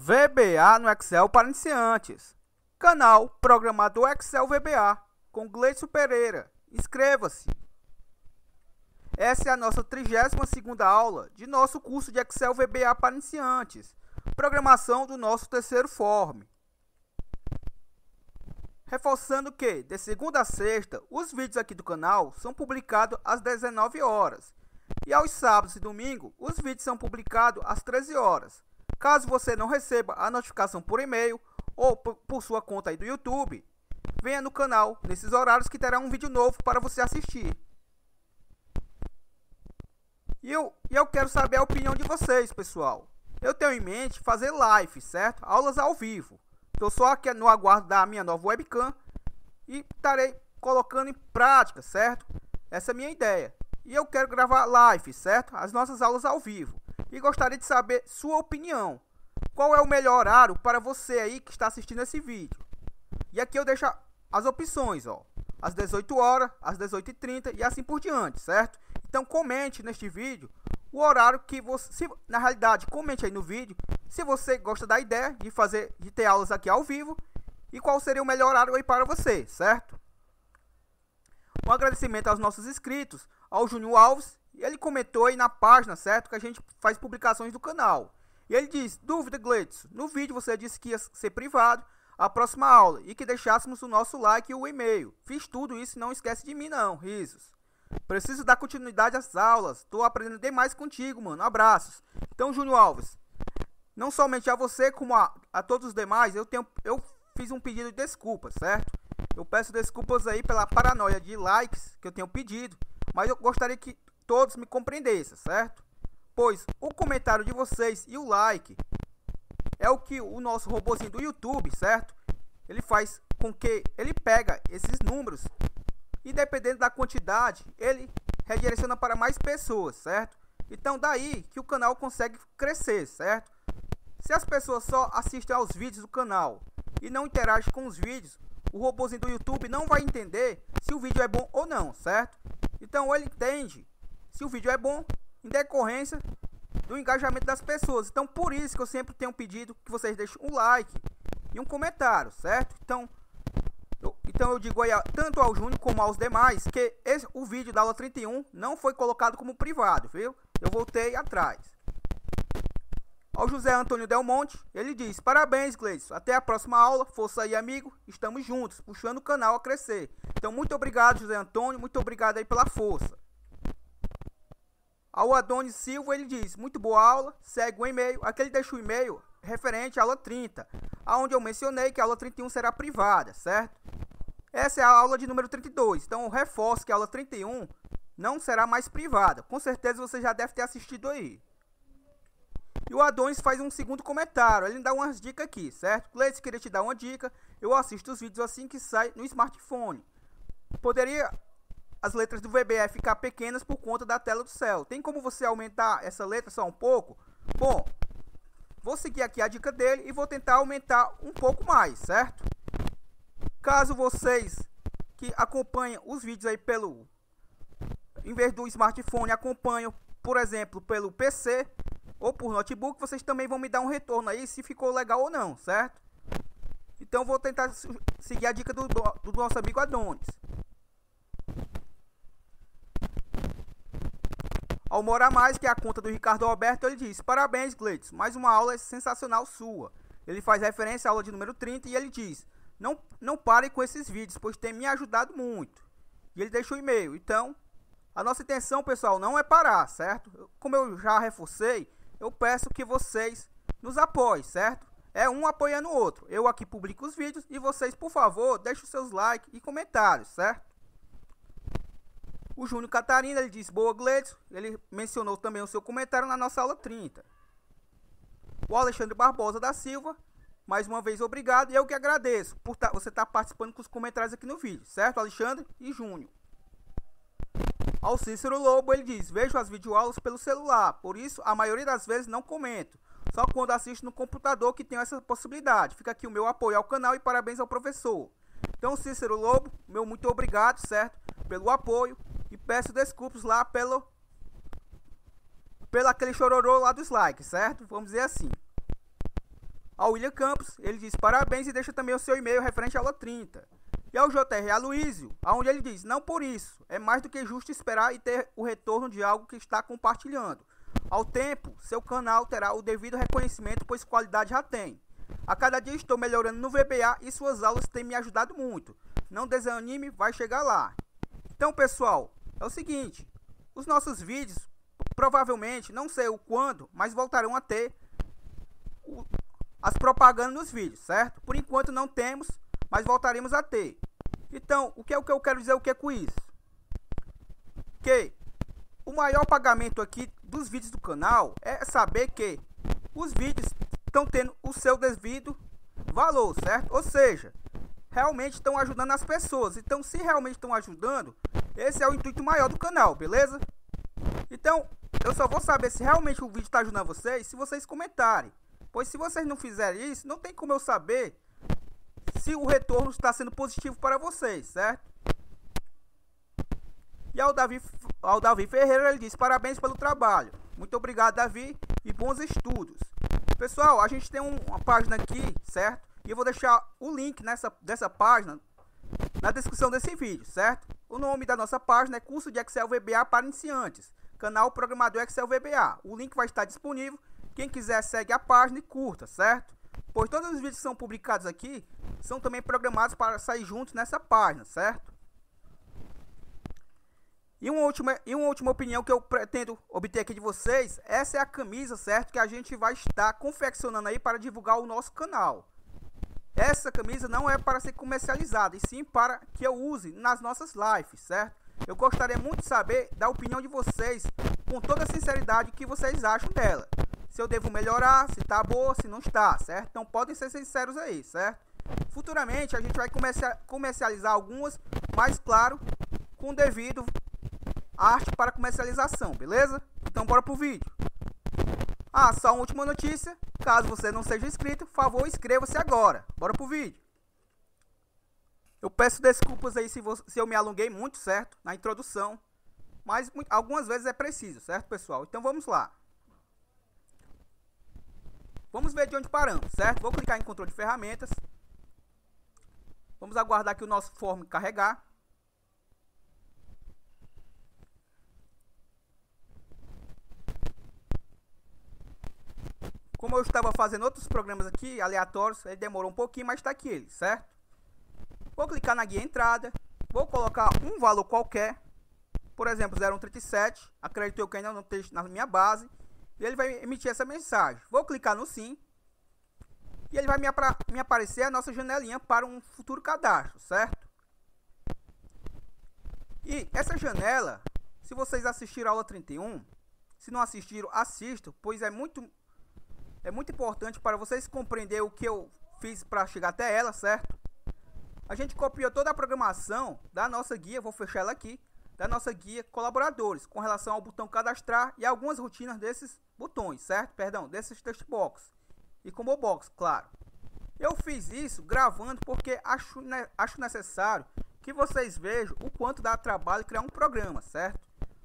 VBA no Excel para iniciantes. Canal Programador Excel VBA com Gleidson Pereira. Inscreva-se! Essa é a nossa 32ª aula de nosso curso de Excel VBA para iniciantes. Programação do nosso terceiro form. Reforçando que, de segunda a sexta, os vídeos aqui do canal são publicados às 19 horas. E aos sábados e domingos, os vídeos são publicados às 13 horas. Caso você não receba a notificação por e-mail ou por sua conta aí do YouTube, venha no canal nesses horários que terá um vídeo novo para você assistir. E eu quero saber a opinião de vocês, pessoal. Eu tenho em mente fazer live, certo? Aulas ao vivo. Estou só aqui no aguardo da minha nova webcam e estarei colocando em prática, certo? Essa é a minha ideia. E eu quero gravar live, certo? As nossas aulas ao vivo. E gostaria de saber sua opinião. Qual é o melhor horário para você aí que está assistindo esse vídeo? E aqui eu deixo as opções, ó. Às 18 horas, às 18h30 e assim por diante, certo? Então comente neste vídeo o horário que você... na realidade, comente aí no vídeo se você gosta da ideia de ter aulas aqui ao vivo e qual seria o melhor horário aí para você, certo? Um agradecimento aos nossos inscritos, ao Júnior Alves. Ele comentou aí na página, certo, que a gente faz publicações do canal. E ele diz: dúvida, Gleidson, no vídeo você disse que ia ser privado a próxima aula e que deixássemos o nosso like e o e-mail. Fiz tudo isso e não esquece de mim não, risos. Preciso dar continuidade às aulas, tô aprendendo demais contigo, mano, abraços. Então, Júnior Alves, não somente a você, como a todos os demais, eu fiz um pedido de desculpas, certo? Eu peço desculpas aí pela paranoia de likes que eu tenho pedido, mas eu gostaria que todos me compreendessem, certo? Pois o comentário de vocês e o like é o que o nosso robozinho do YouTube, certo? Ele faz com que ele pega esses números e, dependendo da quantidade, ele redireciona para mais pessoas, certo? Então daí que o canal consegue crescer, certo? Se as pessoas só assistem aos vídeos do canal e não interagem com os vídeos, o robozinho do YouTube não vai entender se o vídeo é bom ou não, certo? Então ele entende se o vídeo é bom em decorrência do engajamento das pessoas. Então por isso que eu sempre tenho pedido que vocês deixem um like e um comentário, certo? Então eu digo aí tanto ao Júnior como aos demais que o vídeo da aula 31 não foi colocado como privado, viu? Eu voltei atrás. Ao José Antônio Del Monte, ele diz: parabéns, Gleidson, até a próxima aula, força aí, amigo, estamos juntos, puxando o canal a crescer. Então muito obrigado, José Antônio, muito obrigado aí pela força. Ao Adonis Silva, ele diz: muito boa aula, segue o e-mail. Aqui ele deixa o e-mail referente à aula 30, onde eu mencionei que a aula 31 será privada, certo? Essa é a aula de número 32, então eu reforço que a aula 31 não será mais privada. Com certeza você já deve ter assistido aí. E o Adonis faz um segundo comentário, ele dá umas dicas aqui, certo? Gleidson, queria te dar uma dica, eu assisto os vídeos assim que sai no smartphone. Poderia as letras do VBA ficar pequenas por conta da tela do céu. Tem como você aumentar essa letra só um pouco? Bom, vou seguir aqui a dica dele e vou tentar aumentar um pouco mais, certo? Caso vocês que acompanham os vídeos aí em vez do smartphone, acompanham, por exemplo, pelo PC ou por notebook, vocês também vão me dar um retorno aí se ficou legal ou não, certo? Então vou tentar seguir a dica do nosso amigo Adonis. Ao Morar Mais, que é a conta do Ricardo Alberto, ele diz: parabéns, Gleidson, mais uma aula sensacional sua. Ele faz referência à aula de número 30 e ele diz: não pare com esses vídeos, pois tem me ajudado muito. E ele deixa o e-mail. Então, a nossa intenção, pessoal, não é parar, certo? Como eu já reforcei, eu peço que vocês nos apoiem, certo? É um apoiando o outro. Eu aqui publico os vídeos e vocês, por favor, deixem os seus likes e comentários, certo? O Júnior Catarina, ele diz: boa, Gleidson. Ele mencionou também o seu comentário na nossa aula 30. O Alexandre Barbosa da Silva, mais uma vez obrigado, e eu que agradeço por você estar participando com os comentários aqui no vídeo, certo, Alexandre e Júnior? Ao Cícero Lobo, ele diz: vejo as videoaulas pelo celular, por isso a maioria das vezes não comento, só quando assisto no computador que tenho essa possibilidade. Fica aqui o meu apoio ao canal e parabéns ao professor. Então, Cícero Lobo, meu muito obrigado, certo, pelo apoio, e peço desculpas lá pelo aquele chororô lá dos likes, certo? Vamos dizer assim. Ao William Campos, ele diz parabéns e deixa também o seu e-mail referente à aula 30. E ao JR Aloysio, onde ele diz, não por isso, é mais do que justo esperar e ter o retorno de algo que está compartilhando. Ao tempo, seu canal terá o devido reconhecimento, pois qualidade já tem. A cada dia estou melhorando no VBA e suas aulas têm me ajudado muito. Não desanime, vai chegar lá. Então, pessoal, é o seguinte, os nossos vídeos, provavelmente, não sei o quando, mas voltarão a ter as propagandas nos vídeos, certo? Por enquanto não temos, mas voltaremos a ter. Então, o que eu quero dizer com isso? Que o maior pagamento aqui dos vídeos do canal é saber que os vídeos estão tendo o seu devido valor, certo? Ou seja, realmente estão ajudando as pessoas. Então, se realmente estão ajudando, esse é o intuito maior do canal, beleza? Então, eu só vou saber se realmente o vídeo está ajudando vocês se vocês comentarem. Pois se vocês não fizerem isso, não tem como eu saber se o retorno está sendo positivo para vocês, certo? E ao Davi Ferreira, ele diz, parabéns pelo trabalho. Muito obrigado, Davi, e bons estudos. Pessoal, a gente tem uma página aqui, certo? E eu vou deixar o link dessa página na descrição desse vídeo, certo? O nome da nossa página é Curso de Excel VBA para Iniciantes, canal Programador Excel VBA. O link vai estar disponível. Quem quiser segue a página e curta, certo? Pois todos os vídeos que são publicados aqui são também programados para sair juntos nessa página, certo? E uma última opinião que eu pretendo obter aqui de vocês, essa é a camisa, certo? Que a gente vai estar confeccionando aí para divulgar o nosso canal. Essa camisa não é para ser comercializada, e sim para que eu use nas nossas lives, certo? Eu gostaria muito de saber da opinião de vocês, com toda a sinceridade, o que vocês acham dela. Se eu devo melhorar, se tá boa, se não está, certo? Então podem ser sinceros aí, certo? Futuramente a gente vai comercializar algumas, mas claro, com devido arte para comercialização, beleza? Então bora pro vídeo. Só uma última notícia, caso você não seja inscrito, por favor inscreva-se agora. Bora pro vídeo. Eu peço desculpas aí se eu me alonguei muito, certo? Na introdução, mas algumas vezes é preciso, certo, pessoal? Então vamos lá. Vamos ver de onde paramos, certo? Vou clicar em controle de ferramentas. Vamos aguardar aqui o nosso form carregar. Como eu estava fazendo outros programas aqui, aleatórios, ele demorou um pouquinho, mas está aqui ele, certo? Vou clicar na guia entrada. Vou colocar um valor qualquer. Por exemplo, 0137. Acredito eu que ainda não esteja na minha base. E ele vai emitir essa mensagem. Vou clicar no sim. E ele vai me aparecer a nossa janelinha para um futuro cadastro, certo? E essa janela, se vocês assistiram a aula 31, se não assistiram, assistam, pois é muito importante para vocês compreenderem o que eu fiz para chegar até ela, certo? A gente copiou toda a programação da nossa guia, vou fechar ela aqui, da nossa guia colaboradores, com relação ao botão cadastrar e algumas rotinas desses botões, certo? Perdão, desses text box e combo box, claro. Eu fiz isso gravando porque acho necessário que vocês vejam o quanto dá trabalho criar um programa, certo?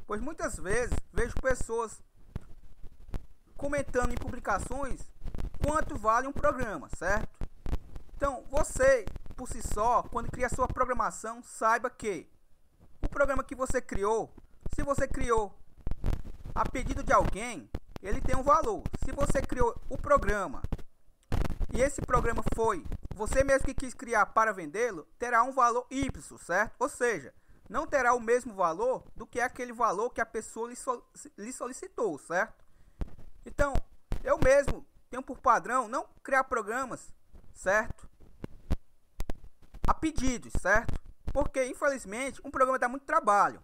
Pois muitas vezes vejo pessoas comentando em publicações quanto vale um programa, certo? Então, você, por si só, quando cria sua programação, saiba que o programa que você criou, se você criou a pedido de alguém, ele tem um valor. Se você criou o programa e esse programa foi você mesmo que quis criar para vendê-lo, terá um valor Y, certo? Ou seja, não terá o mesmo valor do que aquele valor que a pessoa lhe solicitou, certo? Então, eu mesmo tenho por padrão não criar programas, certo? A pedidos, certo? Porque, infelizmente, um programa dá muito trabalho.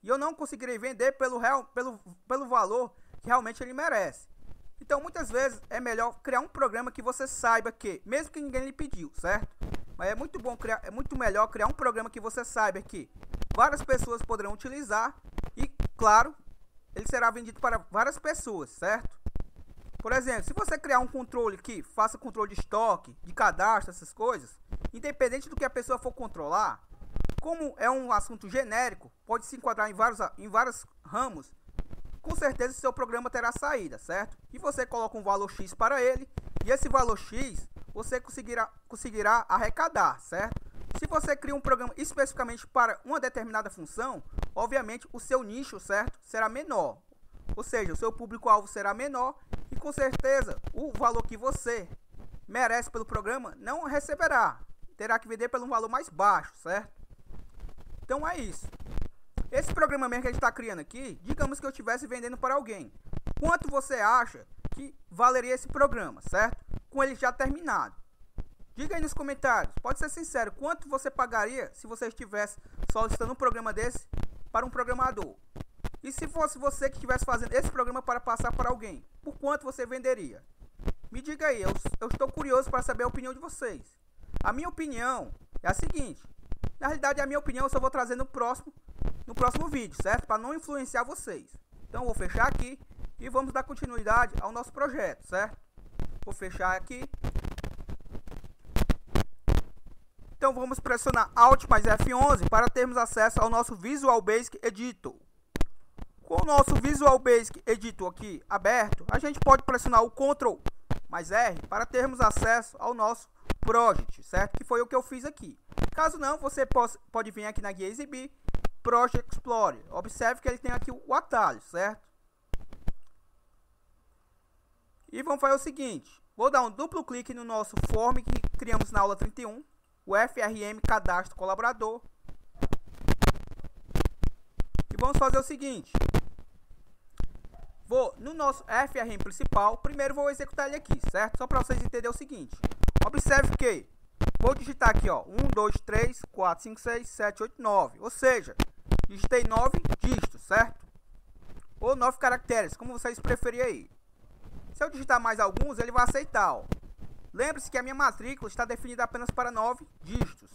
E eu não conseguirei vender pelo valor que realmente ele merece. Então, muitas vezes, é melhor criar um programa que você saiba que, mesmo que ninguém lhe pediu, certo? Mas é muito melhor criar um programa que você saiba que várias pessoas poderão utilizar e, claro, ele será vendido para várias pessoas, certo? Por exemplo, se você criar um controle que faça controle de estoque, de cadastro, essas coisas, independente do que a pessoa for controlar, como é um assunto genérico, pode se enquadrar em vários ramos, com certeza seu programa terá saída, certo? E você coloca um valor X para ele E esse valor X você conseguirá arrecadar, certo? Se você cria um programa especificamente para uma determinada função, obviamente o seu nicho, certo, será menor. Ou seja, o seu público-alvo será menor e com certeza o valor que você merece pelo programa não receberá. Terá que vender por um valor mais baixo, certo? Então é isso. Esse programa mesmo que a gente está criando aqui, digamos que eu estivesse vendendo para alguém. Quanto você acha que valeria esse programa, certo? Com ele já terminado. Diga aí nos comentários, pode ser sincero, quanto você pagaria se você estivesse solicitando um programa desse para um programador? E se fosse você que estivesse fazendo esse programa para passar para alguém, por quanto você venderia? Me diga aí, eu estou curioso para saber a opinião de vocês. A minha opinião é a seguinte, na realidade a minha opinião eu só vou trazer no próximo vídeo, certo? Para não influenciar vocês. Então eu vou fechar aqui e vamos dar continuidade ao nosso projeto, certo? Vou fechar aqui. Então vamos pressionar Alt mais F11 para termos acesso ao nosso Visual Basic Editor. Com o nosso Visual Basic Editor aqui aberto, a gente pode pressionar o Ctrl mais R para termos acesso ao nosso Project, certo? Que foi o que eu fiz aqui. Caso não, você pode vir aqui na guia exibir Project Explorer. Observe que ele tem aqui o atalho, certo? E vamos fazer o seguinte, vou dar um duplo clique no nosso form que criamos na aula 31, o FRM Cadastro Colaborador. E vamos fazer o seguinte, vou no nosso FRM principal, primeiro vou executar ele aqui, certo? Só para vocês entenderem o seguinte, observe que vou digitar aqui, ó, 1, 2, 3, 4, 5, 6, 7, 8, 9, ou seja, digitei 9 dígitos, certo? Ou 9 caracteres, como vocês preferirem aí. Se eu digitar mais alguns, ele vai aceitar, ó. Lembre-se que a minha matrícula está definida apenas para 9 dígitos.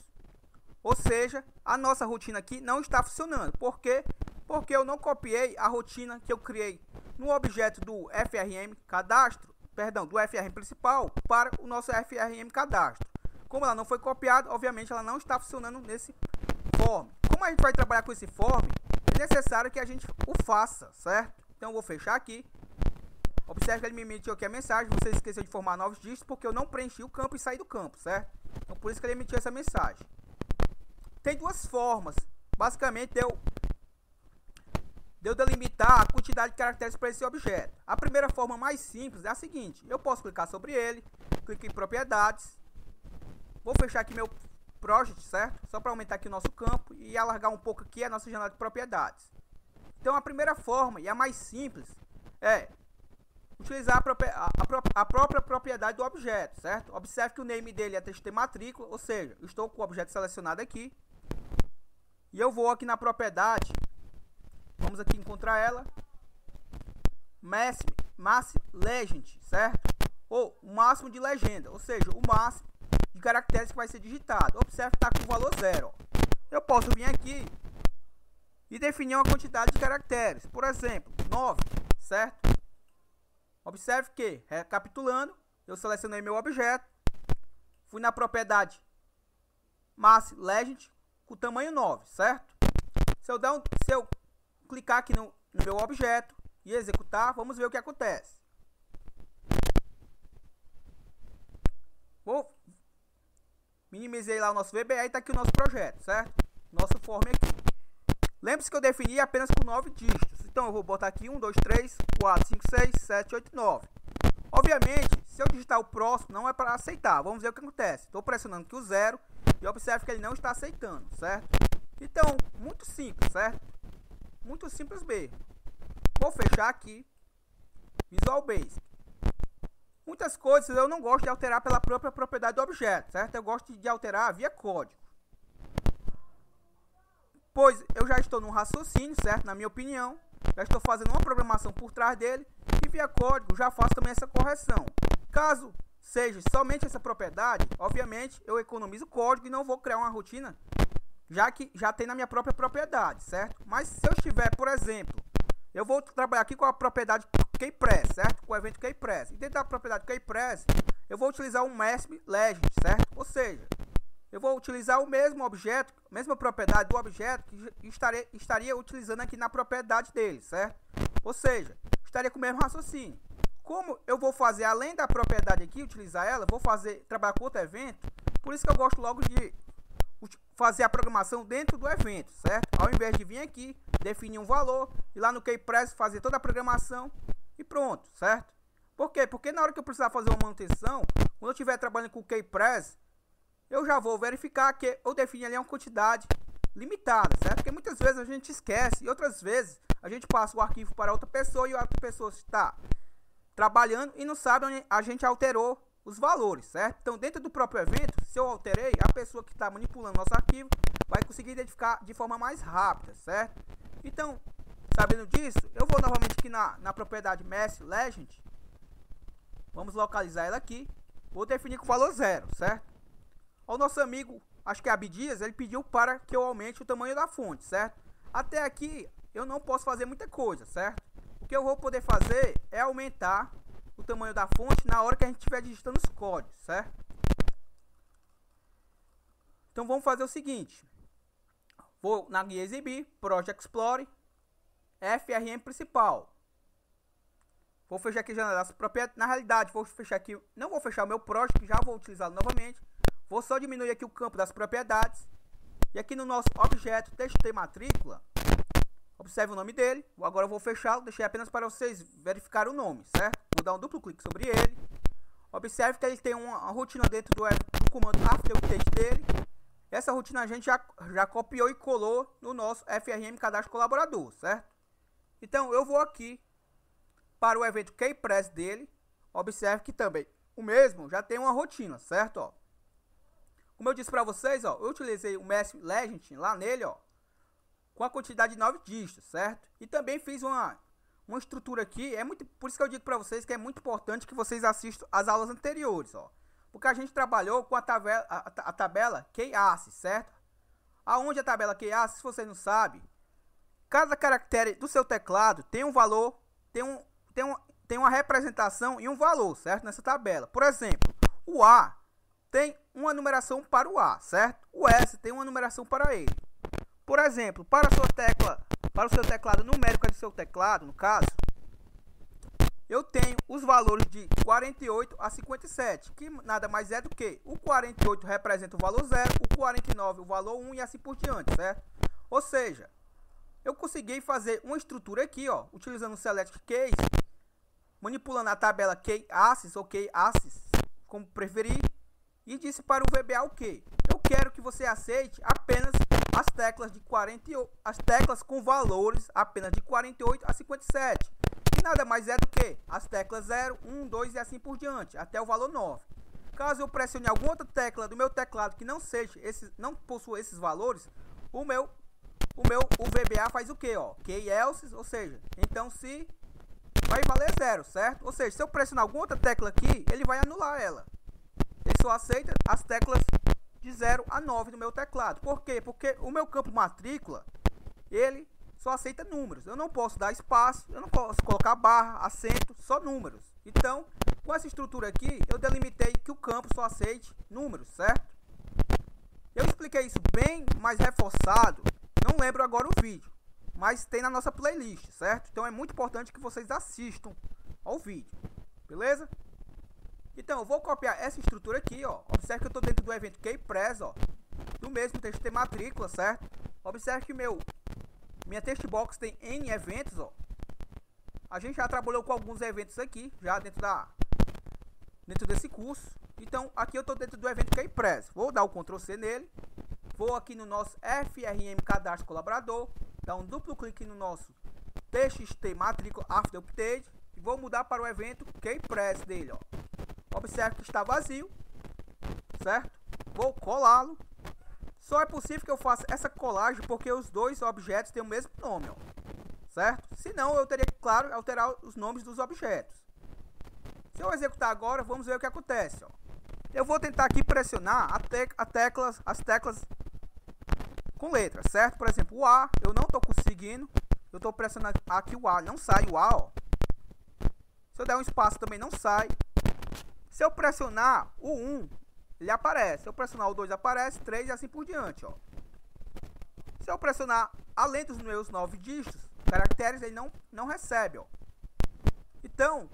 Ou seja, a nossa rotina aqui não está funcionando. Por quê? Porque eu não copiei a rotina que eu criei no objeto do FRM cadastro, do FRM principal para o nosso FRM cadastro. Como ela não foi copiada, obviamente ela não está funcionando nesse form. Como a gente vai trabalhar com esse form, é necessário que a gente o faça, certo? Então eu vou fechar aqui. Observe que ele me emitiu aqui a mensagem, você esqueceu de formar novos dígitos porque eu não preenchi o campo e saí do campo, certo? Então por isso que ele emitiu essa mensagem. Tem duas formas, basicamente deu delimitar a quantidade de caracteres para esse objeto. A primeira forma mais simples é a seguinte, eu posso clicar sobre ele, clique em propriedades, vou fechar aqui meu project, certo? Só para aumentar aqui o nosso campo e alargar um pouco aqui a nossa janela de propriedades. Então a primeira forma e a mais simples é utilizar a própria propriedade do objeto, certo? Observe que o name dele é TXT matrícula, ou seja, eu estou com o objeto selecionado aqui. E eu vou aqui na propriedade, vamos aqui encontrar ela, Mass Legend, certo? Ou o máximo de legenda, ou seja, o máximo de caracteres que vai ser digitado. Observe que está com o valor 0. Ó. Eu posso vir aqui e definir uma quantidade de caracteres, por exemplo, 9, certo? Observe que, recapitulando, eu selecionei meu objeto, fui na propriedade Mass Legend com tamanho 9, certo? Se eu clicar aqui no meu objeto e executar, vamos ver o que acontece. Minimizei lá o nosso VBA e está aqui o nosso projeto, certo? Nosso form aqui. Lembre-se que eu defini apenas com 9 dígitos. Então eu vou botar aqui 1, 2, 3, 4, 5, 6, 7, 8, 9. Obviamente, se eu digitar o próximo, não é para aceitar. Vamos ver o que acontece. Estou pressionando aqui o 0 e observe que ele não está aceitando, certo? Então, muito simples, certo? Muito simples mesmo. Vou fechar aqui. Visual Basic. Muitas coisas eu não gosto de alterar pela própria propriedade do objeto, certo? Eu gosto de alterar via código. Pois eu já estou num raciocínio, certo? Na minha opinião, já estou fazendo uma programação por trás dele e via código já faço também essa correção. Caso seja somente essa propriedade, obviamente eu economizo código e não vou criar uma rotina, já que já tem na minha própria propriedade, certo? Mas se eu estiver, por exemplo, eu vou trabalhar aqui com a propriedade keypress, certo? Com o evento keypress. E dentro da propriedade keypress, eu vou utilizar um Mass Legend, certo? Ou seja, eu vou utilizar o mesmo objeto, a mesma propriedade do objeto que estaria utilizando aqui na propriedade dele, certo? Ou seja, estaria com o mesmo raciocínio. como eu vou fazer, além da propriedade aqui, utilizar ela, vou trabalhar com outro evento, por isso que eu gosto logo de fazer a programação dentro do evento, certo? Ao invés de vir aqui, definir um valor, e lá no KeyPress fazer toda a programação e pronto, certo? Por quê? Porque na hora que eu precisar fazer uma manutenção, quando eu estiver trabalhando com o KeyPress, eu já vou verificar que eu defini ali uma quantidade limitada, certo? Porque muitas vezes a gente esquece e outras vezes a gente passa o arquivo para outra pessoa e a outra pessoa está trabalhando e não sabe onde a gente alterou os valores, certo? Então, dentro do próprio evento, se eu alterei, a pessoa que está manipulando nosso arquivo vai conseguir identificar de forma mais rápida, certo? Então, sabendo disso, eu vou novamente aqui na propriedade Messi Legend. Vamos localizar ela aqui. Vou definir com o valor 0, certo? O nosso amigo, acho que é Abdias, ele pediu para que eu aumente o tamanho da fonte, certo? Até aqui, eu não posso fazer muita coisa, certo? O que eu vou poder fazer é aumentar o tamanho da fonte na hora que a gente estiver digitando os códigos, certo? Então vamos fazer o seguinte. Vou na guia exibir, Project Explorer, FRM principal. Vou fechar aqui a janela das propriedades. Na realidade, vou fechar aqui, não vou fechar o meu project, já vou utilizá-lo novamente. Vou só diminuir aqui o campo das propriedades. E aqui no nosso objeto TXT matrícula, observe o nome dele. Agora eu vou fechá-lo, deixei apenas para vocês verificarem o nome, certo? Vou dar um duplo clique sobre ele. Observe que ele tem uma rotina dentro do comando afterupdate dele. Essa rotina a gente já copiou e colou no nosso FRM Cadastro Colaborador, certo? Então eu vou aqui para o evento KeyPress dele. Observe que também o mesmo já tem uma rotina, certo? Ó. Como eu disse para vocês, ó, eu utilizei o Messi Legend lá nele, ó, com a quantidade de 9 dígitos, certo? E também fiz uma estrutura aqui, por isso que eu digo para vocês que é muito importante que vocês assistam as aulas anteriores, ó. Porque a gente trabalhou com a tabela KeyAssist, certo? Aonde a tabela KeyAssist, se você não sabe, cada caractere do seu teclado tem um valor, tem uma representação e um valor, certo? Nessa tabela. Por exemplo, o A tem uma numeração para o A, certo? O S tem uma numeração para ele. Por exemplo, para o seu teclado numérico do seu teclado, no caso, eu tenho os valores de 48 a 57, que nada mais é do que o 48 representa o valor 0, o 49 o valor 1 e assim por diante, certo? Ou seja, eu consegui fazer uma estrutura aqui, ó, utilizando o Select Case, manipulando a tabela KeyAssist ou KeyAssist, como preferir, e disse para o VBA o que? Eu quero que você aceite apenas as teclas com valores apenas de 48 a 57. Que nada mais é do que as teclas 0, 1, 2 e assim por diante, até o valor 9. Caso eu pressione alguma outra tecla do meu teclado que não possua esses valores, o VBA faz o que? KeyElse, ou seja, então se vai valer 0, certo? Ou seja, se eu pressionar alguma outra tecla aqui, ele vai anular ela. Ele só aceita as teclas de 0 a 9 no meu teclado. Por quê? Porque o meu campo matrícula, ele só aceita números. Eu não posso dar espaço, eu não posso colocar barra, acento, só números. Então, com essa estrutura aqui, eu delimitei que o campo só aceite números, certo? Eu expliquei isso bem mais reforçado, não lembro agora o vídeo, mas tem na nossa playlist, certo? Então é muito importante que vocês assistam ao vídeo, beleza? Então, eu vou copiar essa estrutura aqui, ó. Observe que eu estou dentro do evento KeyPress, ó. Do mesmo TXT matrícula, certo? Observe que minha textbox tem N eventos, ó. A gente já trabalhou com alguns eventos aqui, já dentro desse curso. Então, aqui eu estou dentro do evento KeyPress. Vou dar o Ctrl C nele. Vou aqui no nosso FRM Cadastro Colaborador. Dar um duplo clique no nosso TXT matrícula After Update. E vou mudar para o evento KeyPress dele, ó. Observe que está vazio, certo? Vou colá-lo. Só é possível que eu faça essa colagem porque os dois objetos têm o mesmo nome, ó, certo? Senão eu teria que, claro, alterar os nomes dos objetos. Se eu executar agora, vamos ver o que acontece, ó. Eu vou tentar aqui pressionar as teclas com letras, certo? Por exemplo, o A, eu não estou conseguindo. Eu estou pressionando aqui o A, não sai o A, ó. Se eu der um espaço também não sai. Se eu pressionar o 1, ele aparece. Se eu pressionar o 2, aparece. 3 e assim por diante, ó. Se eu pressionar além dos meus 9 dígitos, caracteres, ele não recebe, ó. Então,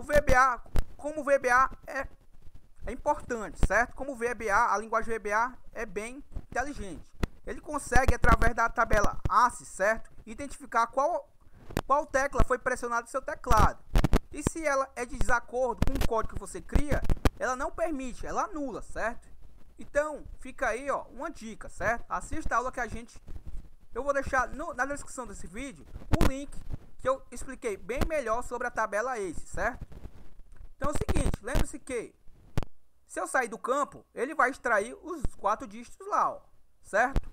O VBA, como o VBA é importante, certo? Como o VBA, a linguagem VBA é bem inteligente. Ele consegue, através da tabela ASCII, certo? Identificar qual tecla foi pressionada no seu teclado. E se ela é de desacordo com o código que você cria, ela não permite, ela anula, certo? Então, fica aí, ó, uma dica, certo? Assista a aula que eu vou deixar na descrição desse vídeo o link que eu expliquei bem melhor sobre a tabela ACE, certo? Então é o seguinte, lembre-se que se eu sair do campo, ele vai extrair os 4 dígitos lá, ó, certo?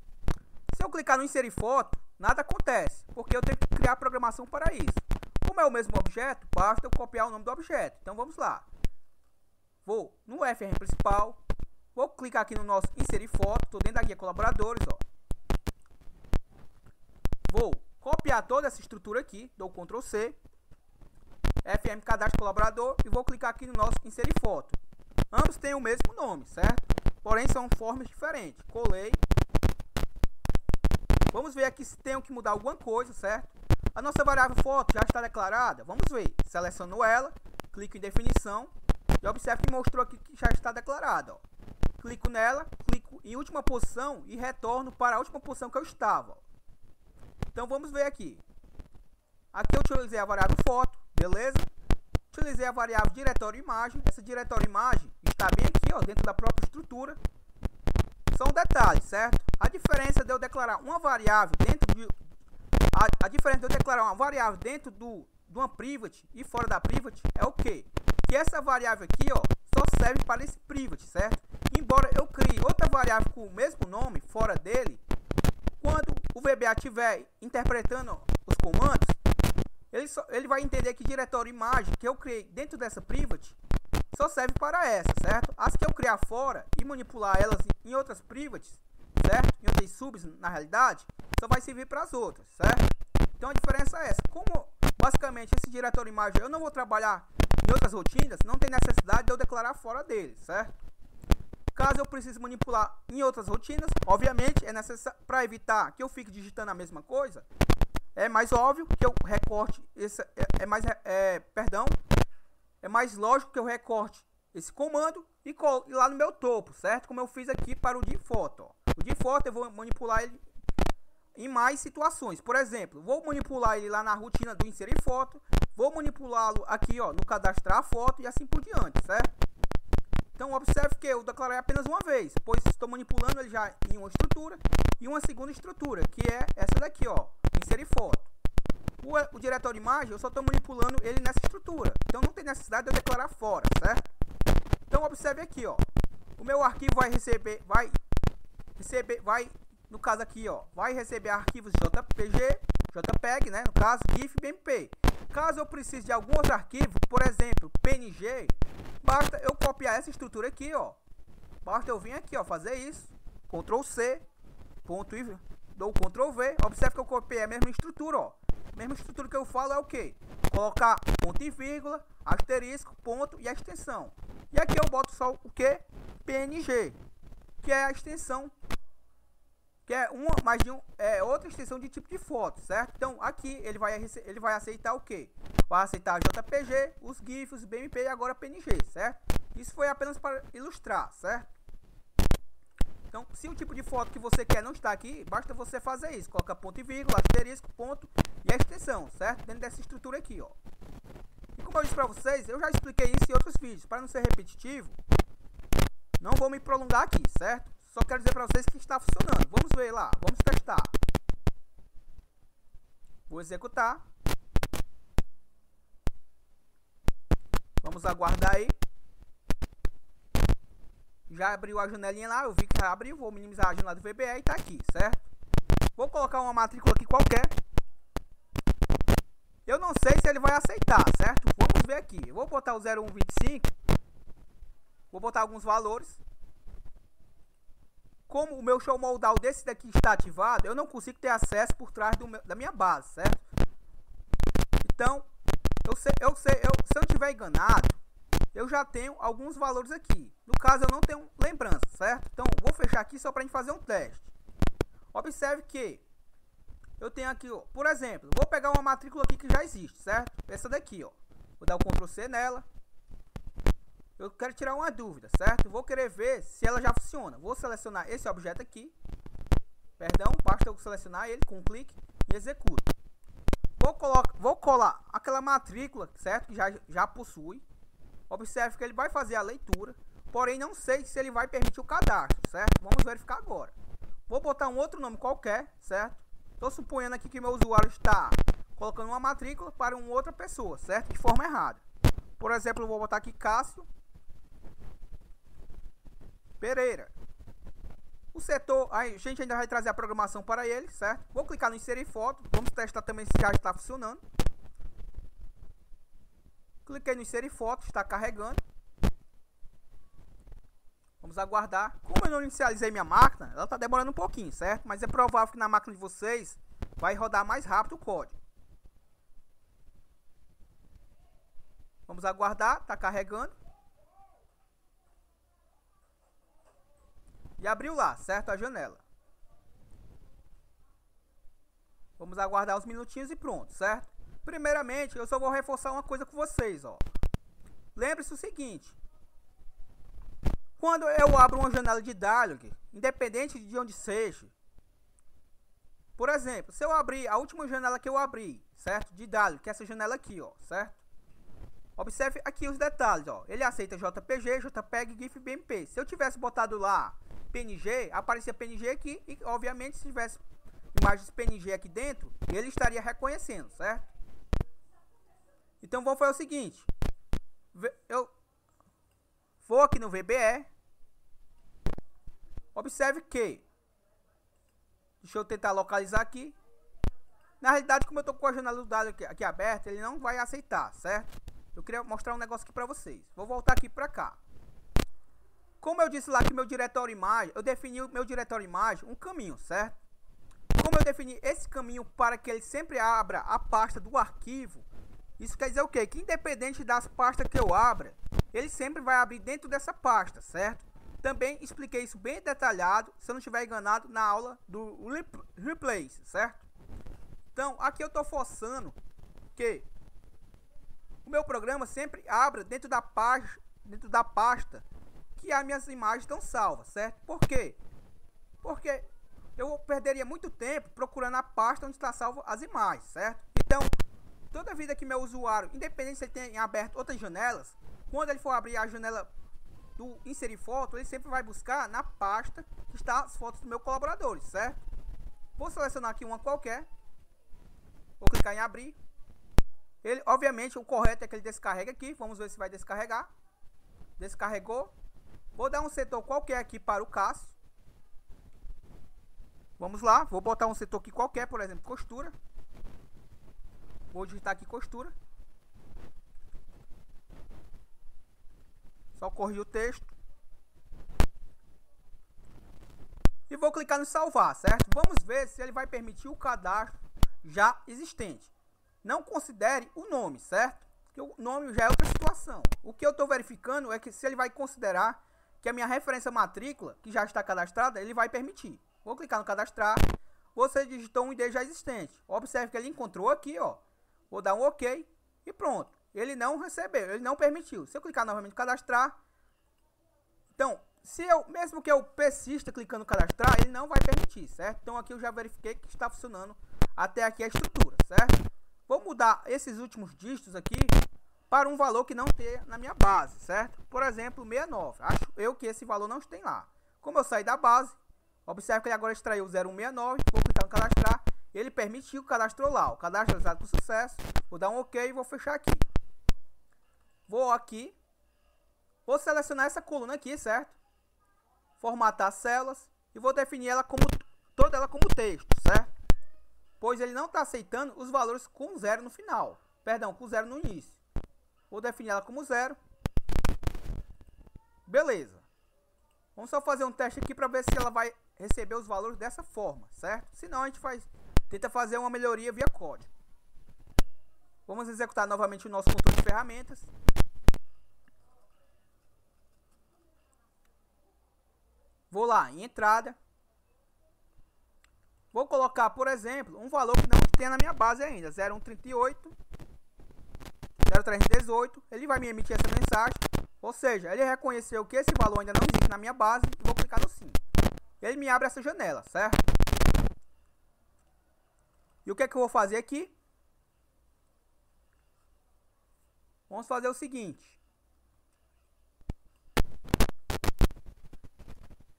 Se eu clicar no inserir foto, nada acontece, porque eu tenho que criar a programação para isso. Como é o mesmo objeto, basta eu copiar o nome do objeto. Então vamos lá. Vou no FRM principal, vou clicar aqui no nosso inserir foto, estou dentro da guia colaboradores, ó. Vou copiar toda essa estrutura aqui, dou Ctrl C, FM cadastro colaborador e vou clicar aqui no nosso inserir foto. Ambos têm o mesmo nome, certo? Porém são formas diferentes. Colei. Vamos ver aqui se tenho que mudar alguma coisa, certo? A nossa variável foto já está declarada. Vamos ver. Seleciono ela, clico em definição e observe que mostrou aqui que já está declarada, ó. Clico nela, clico em última posição e retorno para a última posição que eu estava, ó. Então vamos ver aqui. Aqui eu utilizei a variável foto, beleza? Utilizei a variável diretório imagem. Essa diretório imagem está bem aqui, ó, dentro da própria estrutura. São detalhes, certo? A diferença de eu declarar uma variável dentro de uma private e fora da private é o quê? Que essa variável aqui, ó, só serve para esse private, certo? Embora eu crie outra variável com o mesmo nome fora dele, quando o VBA estiver interpretando os comandos, ele vai entender que diretório imagem que eu criei dentro dessa private só serve para essa, certo? As que eu criar fora e manipular elas em outras privates, certo? Em outras subs, na realidade, só vai servir para as outras, certo? Então a diferença é essa. Como basicamente esse diretório imagem eu não vou trabalhar em outras rotinas, não tem necessidade de eu declarar fora dele, certo? Caso eu precise manipular em outras rotinas, obviamente é necessário, para evitar que eu fique digitando a mesma coisa, é mais óbvio que eu recorte é mais lógico que eu recorte esse comando e coloque lá no meu topo, certo? Como eu fiz aqui para o default, ó. O default eu vou manipular ele em mais situações. Por exemplo, vou manipular ele lá na rotina do inserir foto, vou manipulá-lo aqui, ó, no cadastrar foto e assim por diante, certo? Então observe que eu declarei apenas uma vez, pois estou manipulando ele já em uma estrutura e uma segunda estrutura, que é essa daqui, ó, inserir foto. O diretório imagem eu só estou manipulando ele nessa estrutura, então não tem necessidade de eu declarar fora, certo? Então observe aqui, ó, o meu arquivo no caso aqui, ó, vai receber arquivos JPEG, né, no caso GIF e BMP. Caso eu precise de algum outro arquivo, por exemplo, PNG, basta eu copiar essa estrutura aqui, ó. Basta eu vir aqui, ó, fazer isso, Ctrl C, dou Ctrl V, observe que eu copiei a mesma estrutura, ó. A mesma estrutura que eu falo é o quê? Colocar ponto e vírgula, asterisco, ponto e a extensão. E aqui eu boto só o que? PNG, que é a extensão, que é outra extensão de tipo de foto, certo? Então aqui ele vai aceitar o que? Vai aceitar JPG, os GIFs, os BMP e agora PNG, certo? Isso foi apenas para ilustrar, certo? Então, se o tipo de foto que você quer não está aqui, basta você fazer isso. Coloca ponto e vírgula, asterisco, ponto e a extensão, certo? Dentro dessa estrutura aqui, ó. E como eu disse para vocês, eu já expliquei isso em outros vídeos. Para não ser repetitivo, não vou me prolongar aqui, certo? Só quero dizer para vocês que está funcionando. Vamos ver lá, vamos testar. Vou executar. Vamos aguardar aí. Já abriu a janelinha lá, eu vi que já abriu. Vou minimizar a janela do VBA e tá aqui, certo? Vou colocar uma matrícula aqui qualquer. Eu não sei se ele vai aceitar, certo? Vamos ver aqui. Eu vou botar o 0125. Vou botar alguns valores. Como o meu show modal desse daqui está ativado, eu não consigo ter acesso por trás da minha base, certo? Então, se eu não estiver enganado, eu já tenho alguns valores aqui. No caso, eu não tenho lembrança, certo? Então, vou fechar aqui só para a gente fazer um teste. Observe que eu tenho aqui, ó, por exemplo, vou pegar uma matrícula aqui que já existe, certo? Essa daqui, ó. Vou dar o Ctrl C nela. Eu quero tirar uma dúvida, certo? Vou querer ver se ela já funciona. Vou selecionar esse objeto aqui. Perdão, basta eu selecionar ele com um clique e executo. Vou colar aquela matrícula, certo? Que já possui. Observe que ele vai fazer a leitura. Porém, não sei se ele vai permitir o cadastro, certo? Vamos verificar agora. Vou botar um outro nome qualquer, certo? Estou suponhando aqui que meu usuário está colocando uma matrícula para uma outra pessoa, certo? De forma errada. Por exemplo, eu vou botar aqui Cássio Pereira. O setor, a gente ainda vai trazer a programação para ele, certo? Vou clicar no inserir foto. Vamos testar também se já está funcionando. Cliquei no inserir foto, está carregando. Vamos aguardar. Como eu não inicializei minha máquina, ela está demorando um pouquinho, certo? Mas é provável que na máquina de vocês vai rodar mais rápido o código. Vamos aguardar, está carregando. E abriu lá, certo? A janela. Vamos aguardar uns minutinhos e pronto, certo? Primeiramente, eu só vou reforçar uma coisa com vocês, ó. Lembre-se o seguinte. Quando eu abro uma janela de dialog, independente de onde seja, por exemplo, se eu abrir a última janela que eu abri, certo? De dialog, que é essa janela aqui, ó, certo? Observe aqui os detalhes, ó. Ele aceita JPG, JPEG, GIF e BMP. Se eu tivesse botado lá PNG, aparecia PNG aqui e, obviamente, se tivesse imagens PNG aqui dentro, ele estaria reconhecendo, certo? Então, vou fazer o seguinte. Eu vou aqui no VBE. Observe que, deixa eu tentar localizar aqui. Na realidade, como eu estou com a janela do dado aqui aberta, ele não vai aceitar, certo? Eu queria mostrar um negócio aqui para vocês. Vou voltar aqui para cá. Como eu disse lá que meu diretório imagem, eu defini o meu diretório imagem um caminho, certo? Como eu defini esse caminho para que ele sempre abra a pasta do arquivo, isso quer dizer o quê? Que independente das pastas que eu abra, ele sempre vai abrir dentro dessa pasta, certo? Também expliquei isso bem detalhado, se eu não estiver enganado, na aula do Replace, certo? Então, aqui eu estou forçando que o meu programa sempre abra dentro da pasta que as minhas imagens estão salvas, certo? Por quê? Porque eu perderia muito tempo procurando a pasta onde está salvo as imagens, certo? Então, toda vida que meu usuário, independente se ele tem aberto outras janelas, quando ele for abrir a janela do inserir foto, ele sempre vai buscar na pasta que está as fotos dos meus colaboradores, certo? Vou selecionar aqui uma qualquer. Vou clicar em abrir. Ele, obviamente, o correto é que ele descarregue aqui. Vamos ver se vai descarregar. Descarregou. Vou dar um setor qualquer aqui para o Cássio. Vamos lá. Vou botar um setor aqui qualquer, por exemplo, costura. Vou digitar aqui costura. Só corrigir o texto. E vou clicar no salvar, certo? Vamos ver se ele vai permitir o cadastro já existente. Não considere o nome, certo? Porque o nome já é outra situação. O que eu estou verificando é que se ele vai considerar que a minha referência matrícula, que já está cadastrada, ele vai permitir. Vou clicar no cadastrar. Você digitou um ID já existente. Observe que ele encontrou aqui, ó. Vou dar um OK e pronto. Ele não recebeu, ele não permitiu. Se eu clicar novamente em cadastrar, então, mesmo que eu persista clicando em cadastrar, ele não vai permitir, certo? Então aqui eu já verifiquei que está funcionando até aqui a estrutura, certo? Vou mudar esses últimos dígitos aqui para um valor que não tem na minha base, certo? Por exemplo, 69. Acho eu que esse valor não tem lá. Como eu saí da base, observe que ele agora extraiu 0169. Vou clicar no cadastrar. Ele permitiu, cadastrou lá. O cadastro realizado com sucesso. Vou dar um OK e vou fechar aqui. Vou aqui. Vou selecionar essa coluna aqui, certo? Formatar as células. E vou definir ela como toda ela como texto, certo? Pois ele não está aceitando os valores com 0 no final. Perdão, com 0 no início. Vou definir ela como 0. Beleza. Vamos só fazer um teste aqui para ver se ela vai receber os valores dessa forma, certo? Senão a gente tenta fazer uma melhoria via código. Vamos executar novamente o nosso controle de ferramentas. Vou lá em entrada. Vou colocar, por exemplo, um valor que não tem na minha base ainda. 0138. 0318, ele vai me emitir essa mensagem. Ou seja, ele reconheceu que esse valor ainda não existe na minha base. Vou clicar no sim. Ele me abre essa janela, certo? E o que é que eu vou fazer aqui? Vamos fazer o seguinte.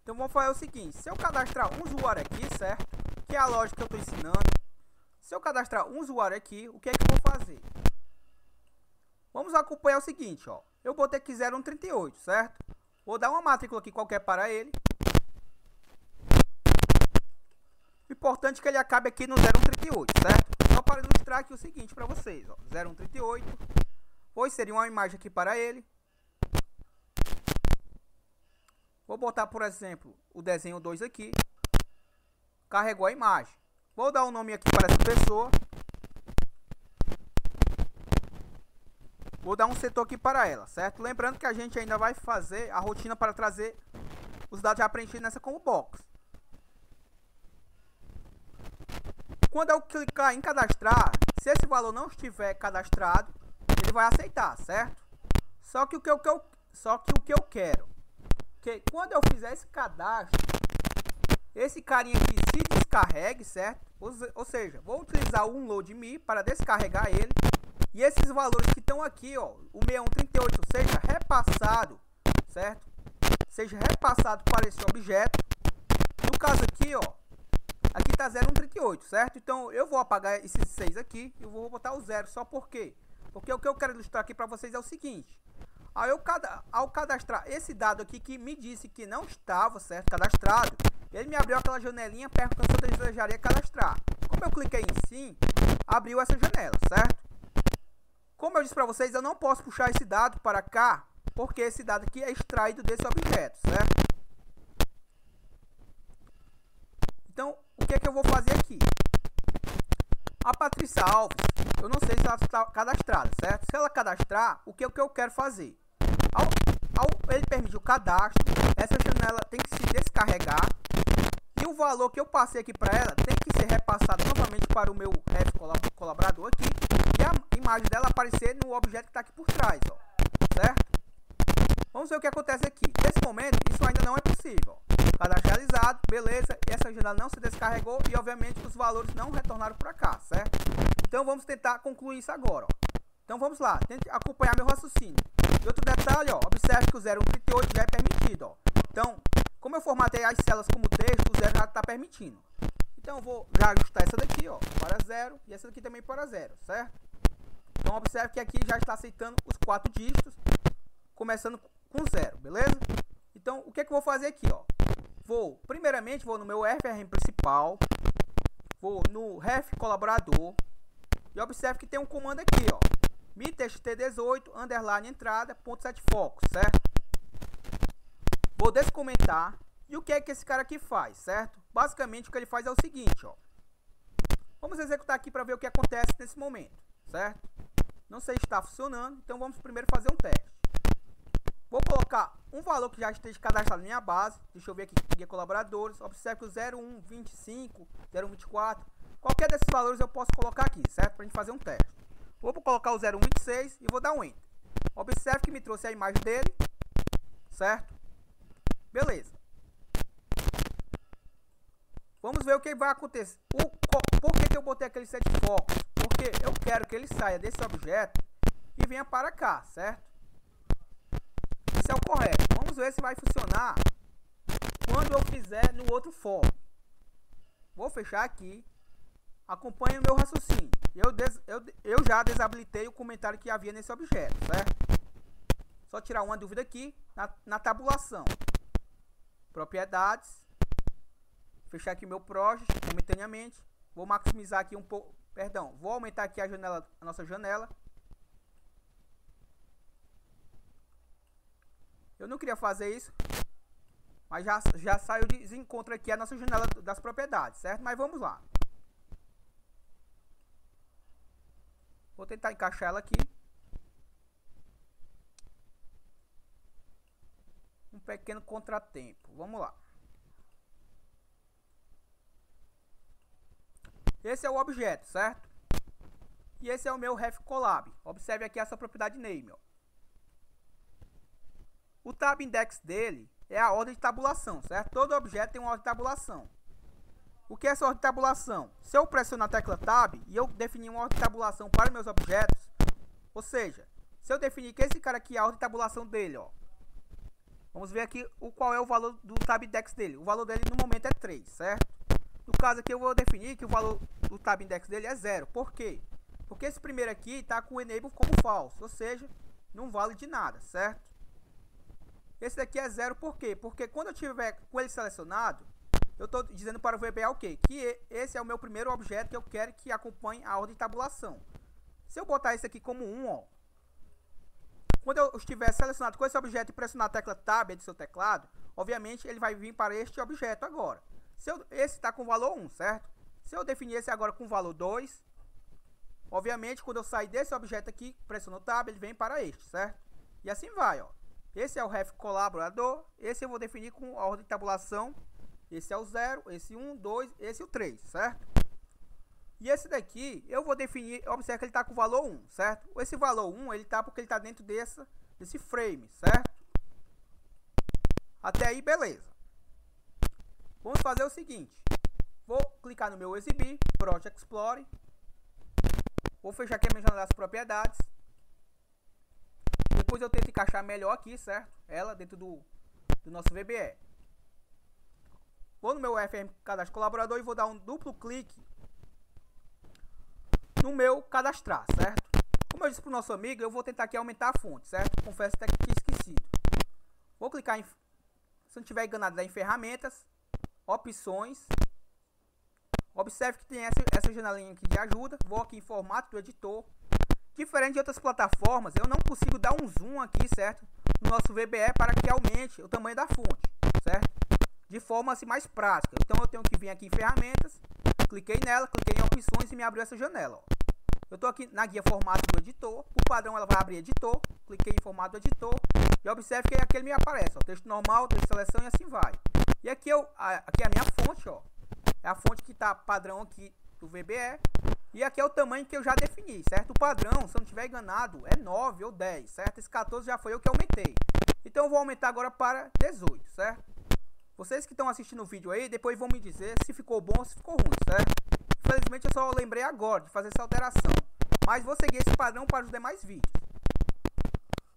Então vamos fazer o seguinte. Se eu cadastrar um usuário aqui, certo? Que é a lógica que eu estou ensinando. Se eu cadastrar um usuário aqui, o que é que eu vou fazer? Vamos acompanhar o seguinte, ó. Eu botei aqui 0138, certo? Vou dar uma matrícula aqui qualquer para ele. O importante é que ele acabe aqui no 0138, certo? Só para ilustrar aqui o seguinte para vocês, ó. 0138. Vou inserir uma imagem aqui para ele. Vou botar, por exemplo, o desenho 2 aqui. Carregou a imagem. Vou dar um nome aqui para essa pessoa. Vou dar um setor aqui para ela, certo? Lembrando que a gente ainda vai fazer a rotina para trazer os dados já preenchidos nessa como box. Quando eu clicar em cadastrar, se esse valor não estiver cadastrado, ele vai aceitar, certo? Só que o que eu quero, que quando eu fizer esse cadastro, esse carinha aqui se descarregue, certo? Ou seja, vou utilizar o UnloadMe para descarregar ele. E esses valores que estão aqui, ó, o 6138 seja repassado, certo? Seja repassado para esse objeto. No caso aqui, ó, aqui tá 0138, certo? Então eu vou apagar esses 6 aqui e vou botar o 0. Só por quê? Porque o que eu quero ilustrar aqui para vocês é o seguinte. Ao cadastrar esse dado aqui que me disse que não estava, certo, cadastrado, ele me abriu aquela janelinha perguntando se eu desejaria cadastrar. Como eu cliquei em sim, abriu essa janela, certo? Como eu disse para vocês, eu não posso puxar esse dado para cá, porque esse dado aqui é extraído desse objeto, certo? Então, o que é que eu vou fazer aqui? A Patrícia Alves, eu não sei se ela está cadastrada, certo? Se ela cadastrar, o que eu quero fazer? Ele permite o cadastro, essa janela tem que se descarregar e o valor que eu passei aqui para ela tem que ser repassado novamente para o meu ref colaborador aqui e a imagem dela aparecer no objeto que está aqui por trás, ó, certo? Vamos ver o que acontece aqui. Nesse momento, isso ainda não é possível. Cadastro realizado, beleza, essa janela não se descarregou e obviamente os valores não retornaram para cá, certo? Então vamos tentar concluir isso agora, ó. Então vamos lá, tente acompanhar meu raciocínio. E outro detalhe, ó, observe que o 0138 já é permitido, ó. Então, como eu formatei as células como texto, o 0 já está permitindo. Então eu vou já ajustar essa daqui, ó, para 0 e essa daqui também para 0, certo? Então observe que aqui já está aceitando os 4 dígitos, começando com 0, beleza? Então o que é que eu vou fazer aqui, ó? Primeiramente vou no meu FRM principal, vou no ref colaborador e observe que tem um comando aqui, ó. MITXT18 underline entrada ponto 7 focos, certo? Vou descomentar. E o que é que esse cara aqui faz, certo? Basicamente o que ele faz é o seguinte, ó. Vamos executar aqui para ver o que acontece nesse momento, certo? Não sei se está funcionando, então vamos primeiro fazer um teste. Vou colocar um valor que já esteja cadastrado na minha base. Deixa eu ver aqui, guia colaboradores. Observe que o 0125, 0124, qualquer desses valores eu posso colocar aqui, certo? Para a gente fazer um teste. Vou colocar o 0126 e vou dar um Enter. Observe que me trouxe a imagem dele, certo? Beleza. Vamos ver o que vai acontecer. Por que eu botei aquele 7 focos? Porque eu quero que ele saia desse objeto e venha para cá, certo? Isso é o correto. Vamos ver se vai funcionar quando eu fizer no outro for. Vou fechar aqui. Acompanhe o meu raciocínio. Eu já desabilitei o comentário que havia nesse objeto, certo? Só tirar uma dúvida aqui na tabulação. Propriedades. Fechar aqui meu project momentaneamente. Vou maximizar aqui um pouco. Perdão, vou aumentar aqui a nossa janela. Eu não queria fazer isso, mas já saiu de desencontro aqui a nossa janela das propriedades, certo? Mas vamos lá. Vou tentar encaixar ela aqui. Um pequeno contratempo. Vamos lá. Esse é o objeto, certo? E esse é o meu ref collab. Observe aqui essa propriedade name, ó. O tab index dele é a ordem de tabulação, certo? Todo objeto tem uma ordem de tabulação. O que é essa ordem de tabulação? Se eu pressionar a tecla tab e eu definir uma ordem de tabulação para meus objetos, ou seja, se eu definir que esse cara aqui é a ordem de tabulação dele, ó. Vamos ver aqui qual é o valor do tab index dele. O valor dele no momento é 3, certo? No caso aqui eu vou definir que o valor do tab index dele é 0. Por quê? Porque esse primeiro aqui está com o enable como falso, ou seja, não vale de nada, certo? Esse daqui é 0 por quê? Porque quando eu tiver com ele selecionado, eu estou dizendo para o VBA o quê? Que esse é o meu primeiro objeto que eu quero que acompanhe a ordem de tabulação. Se eu botar esse aqui como 1, ó, quando eu estiver selecionado com esse objeto e pressionar a tecla Tab do seu teclado, obviamente ele vai vir para este objeto agora. Esse está com o valor 1, certo? Se eu definir esse agora com o valor 2, obviamente quando eu sair desse objeto aqui, pressiono Tab, ele vem para este, certo? E assim vai, ó. Esse é o ref colaborador, esse eu vou definir com a ordem de tabulação. Esse é o 0, esse 1, 2, esse o 3, certo? E esse daqui eu vou definir, observe que ele está com o valor 1, certo? Esse valor 1, ele está porque ele está dentro desse frame, certo? Até aí, beleza. Vamos fazer o seguinte. Vou clicar no meu exibir, Project Explorer. Vou fechar aqui a minha janela das propriedades. Depois eu tento encaixar melhor aqui, certo? Ela dentro do nosso VBE. Vou no meu FRM Cadastro Colaborador e vou dar um duplo clique no meu cadastrar, certo? Como eu disse para o nosso amigo, eu vou tentar aqui aumentar a fonte, certo? Confesso até que tinha esquecido. Vou clicar em, se não estiver enganado, em ferramentas, opções. Observe que tem essa janelinha aqui de ajuda. Vou aqui em formato do editor. Diferente de outras plataformas, eu não consigo dar um zoom aqui, certo? No nosso VBE para que aumente o tamanho da fonte, certo? De forma assim mais prática. Então eu tenho que vir aqui em ferramentas, cliquei nela, cliquei em opções e me abriu essa janela, ó. Eu estou aqui na guia formato do editor, por padrão ela vai abrir editor, cliquei em formato do editor e observe que aqui ele me aparece, ó, texto normal, texto seleção e assim vai. E aqui, aqui é a minha fonte, ó, é a fonte que está padrão aqui do VBE. E aqui é o tamanho que eu já defini, certo? O padrão, se eu não estiver enganado, é 9 ou 10, certo? Esse 14 já foi eu que aumentei. Então eu vou aumentar agora para 18, certo? Vocês que estão assistindo o vídeo aí, depois vão me dizer se ficou bom ou se ficou ruim, certo? Infelizmente eu só lembrei agora de fazer essa alteração. Mas vou seguir esse padrão para os demais vídeos.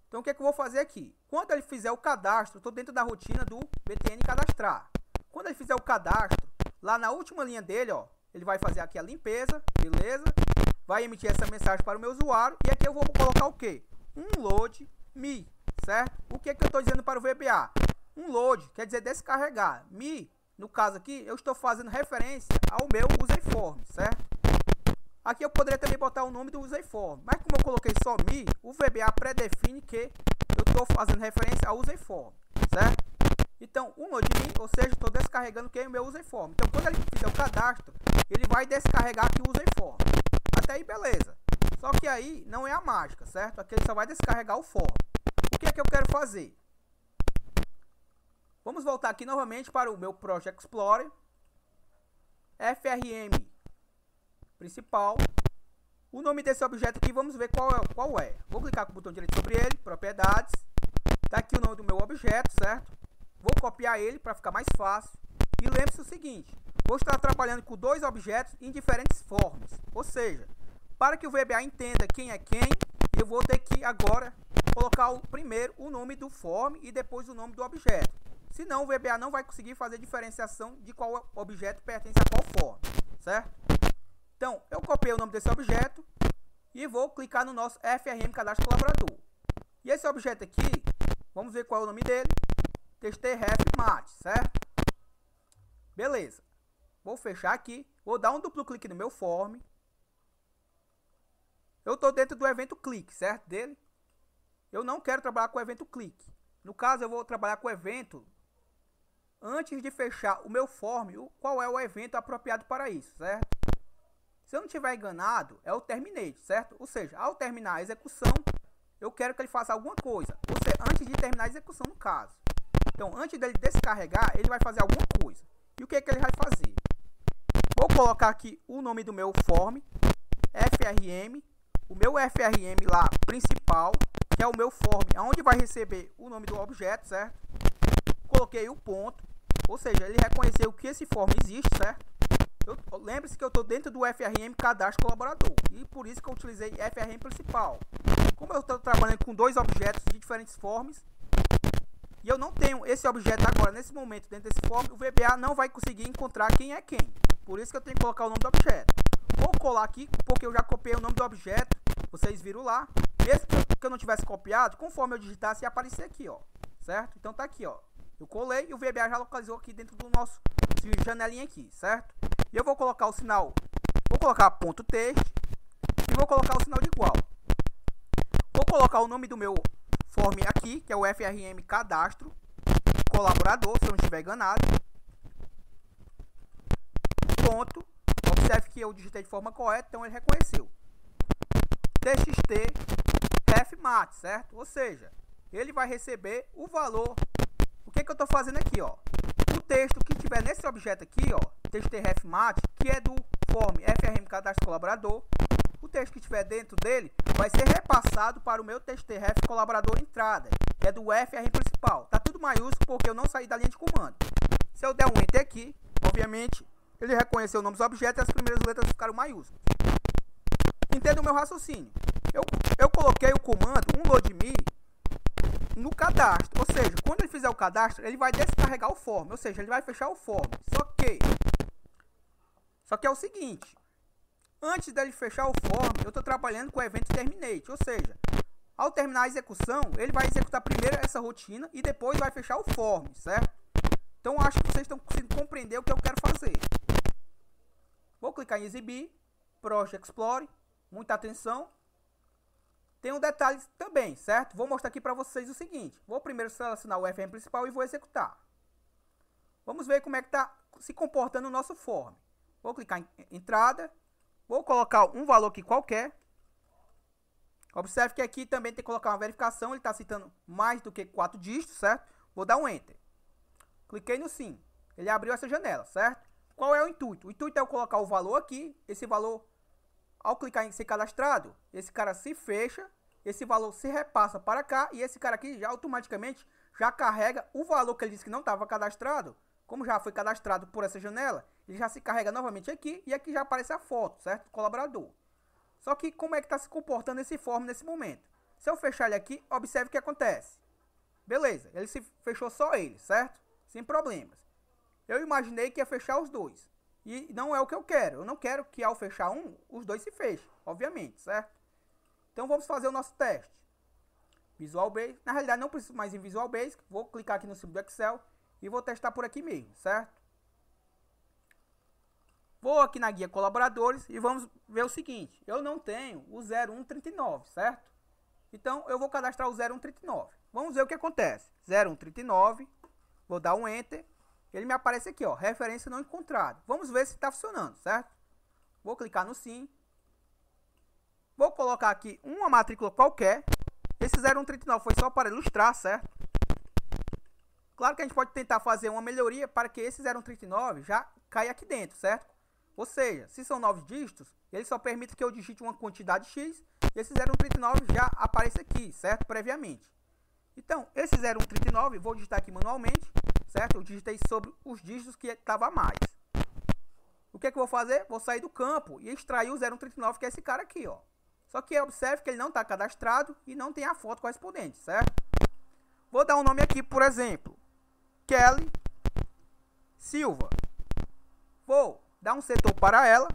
Então o que é que eu vou fazer aqui? Quando ele fizer o cadastro, eu estou dentro da rotina do btn cadastrar. Quando ele fizer o cadastro, lá na última linha dele, ó, ele vai fazer aqui a limpeza, beleza? Vai emitir essa mensagem para o meu usuário. E aqui eu vou colocar o quê? Um load me, certo? O que é que eu estou dizendo para o VBA? Um load quer dizer descarregar. Me, no caso aqui, eu estou fazendo referência ao meu userform, certo? Aqui eu poderia também botar o nome do userform. Mas como eu coloquei só me, o VBA predefine que eu estou fazendo referência ao userform, certo? Então, o node me, ou seja, estou descarregando o meu userform. Então, quando ele fizer o cadastro, ele vai descarregar aqui o userform. Até aí, beleza. Só que aí não é a mágica, certo? Aqui ele só vai descarregar o form. O que é que eu quero fazer? Vamos voltar aqui novamente para o meu Project Explorer. FRM principal. O nome desse objeto aqui, vamos ver qual é. Vou clicar com o botão direito sobre ele, propriedades. Está aqui o nome do meu objeto, certo? Vou copiar ele para ficar mais fácil. E lembre-se o seguinte, vou estar trabalhando com dois objetos em diferentes formas. Ou seja, para que o VBA entenda quem é quem, eu vou ter que agora colocar primeiro o nome do form e depois o nome do objeto. Senão o VBA não vai conseguir fazer diferenciação de qual objeto pertence a qual form, certo? Então, eu copiei o nome desse objeto e vou clicar no nosso FRM Cadastro Colaborador. E esse objeto aqui, vamos ver qual é o nome dele. tstref_mat, certo? Beleza. Vou fechar aqui. Vou dar um duplo clique no meu form. Eu estou dentro do evento clique, certo? Dele. Eu não quero trabalhar com o evento clique. No caso, eu vou trabalhar com o evento antes de fechar o meu form. Qual é o evento apropriado para isso, certo? Se eu não estiver enganado, é o terminate, certo? Ou seja, ao terminar a execução, eu quero que ele faça alguma coisa. Ou seja, antes de terminar a execução, no caso. Então, antes dele descarregar, ele vai fazer alguma coisa. E o que é que ele vai fazer? Vou colocar aqui o nome do meu form, FRM o meu FRM lá principal, que é o meu form, onde vai receber o nome do objeto, certo? Coloquei o ponto, ou seja, ele reconheceu que esse form existe, certo? Lembre-se que eu estou dentro do FRM cadastro colaborador, e por isso que eu utilizei FRM principal. Como eu estou trabalhando com dois objetos de diferentes forms, e eu não tenho esse objeto agora, nesse momento, dentro desse form, o VBA não vai conseguir encontrar quem é quem. Por isso que eu tenho que colocar o nome do objeto. Vou colar aqui, porque eu já copiei o nome do objeto, vocês viram lá. Mesmo que eu não tivesse copiado, conforme eu digitasse, ia aparecer aqui, ó, certo? Então tá aqui, ó. Eu colei e o VBA já localizou aqui dentro do nosso janelinha aqui, certo? E eu vou colocar o sinal, vou colocar ponto texto e vou colocar o sinal de igual. Vou colocar o nome do meu form aqui, que é o FRM cadastro colaborador, se eu não estiver enganado. Ponto. Observe que eu digitei de forma correta, então ele reconheceu. TXT refmat, certo? Ou seja, ele vai receber o valor. O que eu estou fazendo aqui, ó? O texto que tiver nesse objeto aqui, ó, TXT refmat, que é do form FRM cadastro colaborador, o texto que estiver dentro dele vai ser repassado para o meu TXT ref colaborador entrada, que é do FRM principal. Tá tudo maiúsculo porque eu não saí da linha de comando. Se eu der um enter aqui, obviamente, ele reconheceu o nome dos objetos e as primeiras letras ficaram maiúsculas. Entenda o meu raciocínio. Eu coloquei o comando unloadme no cadastro, ou seja, quando ele fizer o cadastro, ele vai descarregar o form, ou seja, ele vai fechar o form. Só que é o seguinte, antes dele fechar o form, eu estou trabalhando com o evento terminate, ou seja, ao terminar a execução, ele vai executar primeiro essa rotina e depois vai fechar o form, certo? Então, acho que vocês estão conseguindo compreender o que eu quero fazer. Vou clicar em exibir, Project Explorer, muita atenção. Tem um detalhe também, certo? Vou mostrar aqui para vocês o seguinte. Vou primeiro selecionar o FRM principal e vou executar. Vamos ver como é que está se comportando o nosso form. Vou clicar em entrada. Vou colocar um valor aqui qualquer. Observe que aqui também tem que colocar uma verificação. Ele está citando mais do que 4 dígitos, certo? Vou dar um Enter. Cliquei no sim. Ele abriu essa janela, certo? Qual é o intuito? O intuito é eu colocar o valor aqui. Esse valor, ao clicar em ser cadastrado, esse cara se fecha. Esse valor se repassa para cá. E esse cara aqui já automaticamente já carrega o valor que ele disse que não estava cadastrado. Como já foi cadastrado por essa janela, ele já se carrega novamente aqui. E aqui já aparece a foto, certo? Do colaborador. Só que como é que está se comportando esse form nesse momento? Se eu fechar ele aqui, observe o que acontece. Beleza, ele se fechou só ele, certo? Sem problemas. Eu imaginei que ia fechar os dois. E não é o que eu quero. Eu não quero que ao fechar um, os dois se fechem, obviamente, certo? Então vamos fazer o nosso teste. Visual Basic. Na realidade não preciso mais em Visual Basic. Vou clicar aqui no símbolo do Excel e vou testar por aqui mesmo, certo? Vou aqui na guia colaboradores e vamos ver o seguinte. Eu não tenho o 0139, certo? Então eu vou cadastrar o 0139. Vamos ver o que acontece. 0139. Vou dar um Enter. Ele me aparece aqui, ó. Referência não encontrada. Vamos ver se está funcionando, certo? Vou clicar no sim. Vou colocar aqui uma matrícula qualquer. Esse 0139 foi só para ilustrar, certo? Claro que a gente pode tentar fazer uma melhoria para que esse 0139 já caia aqui dentro, certo? Ou seja, se são 9 dígitos, ele só permite que eu digite uma quantidade X. E esse 0139 já aparece aqui, certo? Previamente. Então, esse 0139 vou digitar aqui manualmente, certo? Eu digitei sobre os dígitos que estava a mais. O que é que eu vou fazer? Vou sair do campo e extrair o 0139, que é esse cara aqui, ó. Só que observe que ele não está cadastrado e não tem a foto correspondente, certo? Vou dar um nome aqui, por exemplo, Kelly Silva. Vou dar um setor para ela,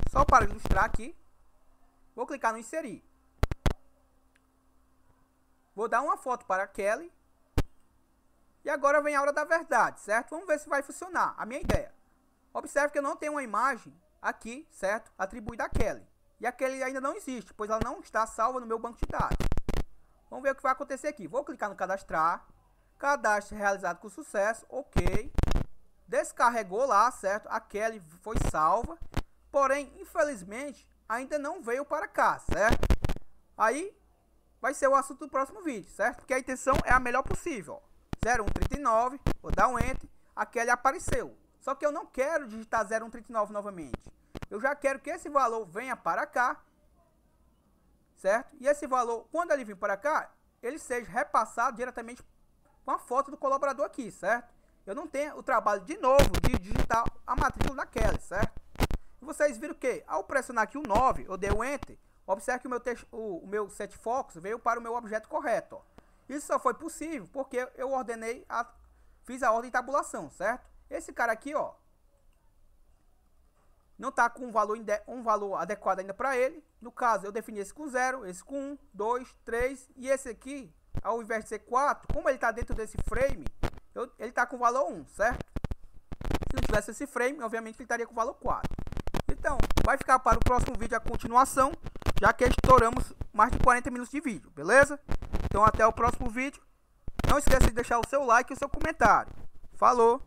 só para ilustrar aqui. Vou clicar no inserir. Vou dar uma foto para a Kelly. E agora vem a hora da verdade, certo? Vamos ver se vai funcionar. A minha ideia. Observe que eu não tenho uma imagem aqui, certo? Atribuída a Kelly. E a Kelly ainda não existe, pois ela não está salva no meu banco de dados. Vamos ver o que vai acontecer aqui. Vou clicar no cadastrar. Cadastro realizado com sucesso. Ok. Descarregou lá, certo? A Kelly foi salva. Porém, infelizmente, ainda não veio para cá, certo? Aí vai ser o assunto do próximo vídeo, certo? Porque a intenção é a melhor possível. 0139, vou dar um Enter, a Kelly apareceu. Só que eu não quero digitar 0139 novamente. eu já quero que esse valor venha para cá, certo? E esse valor, quando ele vir para cá, ele seja repassado diretamente com a foto do colaborador aqui, certo? Eu não tenho o trabalho de novo de digitar a matrícula daquela, certo? E vocês viram que, ao pressionar aqui o 9, eu dei o Enter, observe que o meu set focus veio para o meu objeto correto, ó. Isso só foi possível porque eu fiz a ordem de tabulação, certo? Esse cara aqui, ó, não está com um valor adequado ainda para ele. No caso, eu defini esse com 0, esse com 1, 2, 3 e esse aqui, ao invés de ser 4, como ele está dentro desse frame, ele está com o valor 1, certo? Se não tivesse esse frame, obviamente ele estaria com o valor 4. Então, vai ficar para o próximo vídeo a continuação, já que estouramos mais de 40 minutos de vídeo, beleza? Então, até o próximo vídeo. Não esqueça de deixar o seu like e o seu comentário. Falou!